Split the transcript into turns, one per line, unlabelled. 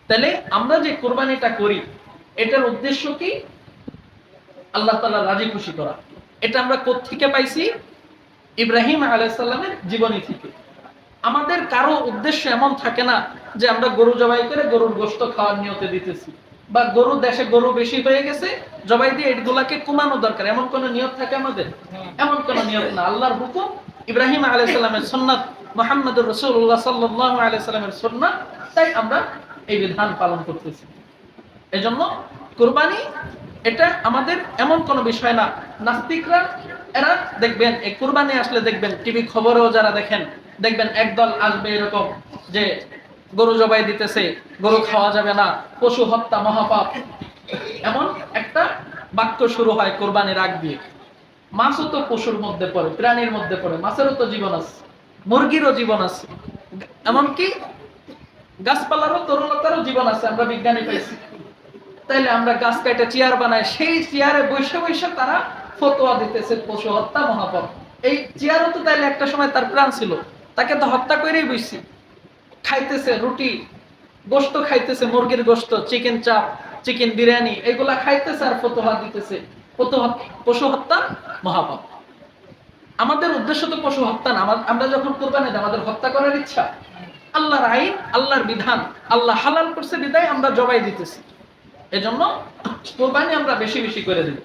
তাহলে আমরা যে কোরবানিটা করি এটার উদ্দেশ্য কি? আল্লাহ তাআলা রাজি খুশি করা। এটা আমরা কোত্থেকে পাইছি? ইব্রাহিম আলাইহিস সালামের জীবনী থেকে। আমাদের কারো উদ্দেশ্য এমন থাকে না যে আমরা গরু জবাই করে গরুর গোশত খাওয়ার নিয়তে দিতেছি, বা গরু দেশে গরু বেশি হয়ে গেছে জবাই দিয়ে এগুলাকে কমানো দরকার, এমন কোন নিয়ত থাকে আমাদের? এমন কোন নিয়ত না। আল্লাহর হুকুম, ইব্রাহিম আলাইহিস সালামের সুন্নাত, মুহাম্মদুর রাসূলুল্লাহ সাল্লাল্লাহু আলাইহি সাল্লামের সুন্নাত, তাই আমরা এই বিধান পালন করতেছি। এজন্য কুরবানি এটা আমাদের এমন কোন বিষয় না। নাস্তিকরা এরা দেখবেন এই কুরবানি আসলে দেখবেন টিভি খবরেও যারা দেখেন, দেখবেন একদল আসবে এরকম যে গরু জবাই দিতেছে, গরু খাওয়া যাবে না, পশু হত্যা মহাপাপ, এমন একটা বাক্য শুরু হয় কুরবানির আগ দিয়ে। মাছও তো পশুর মধ্যে পড়ে, প্রাণীর মধ্যে পড়ে, মাছেরও তো জীবন আছে, মুরগিরও জীবন আছে, এমনকি গাছপালারও তরুণতারও জীবন আছে, আমরা বিজ্ঞানী পাইছি। তাইলে আমরা গাছ কাটে চেয়ার বানাই, সেই চেয়ারে বসে বসে তারা ফতোয়া দিতেছে পশু হত্যা মহাপাপ। এই চেয়ারও তো তাইলে একটা সময় তার প্রাণ ছিল, তাকে তো হত্যা করেই বসছি। খাইতেছে রুটি, গোশত খাইতেছে, মুরগির গোশত, চিকেন চাপ, চিকেন বিরিয়ানি, এগুলা খাইতেছে আর ফতোয়া দিতেছে পশু হত্যা মহাপাপ। আমাদের উদ্দেশ্য তো পশু হত্যা না। আমরা যখন কোরবানি দিই আমাদের হত্যা করার ইচ্ছা? আল্লাহর আইন, আল্লাহর বিধান, আল্লাহ হালাল করছে বিদায় আমরা জবাই দিতেছি। এজন্য কোরবানি আমরা বেশি বেশি করে দিই।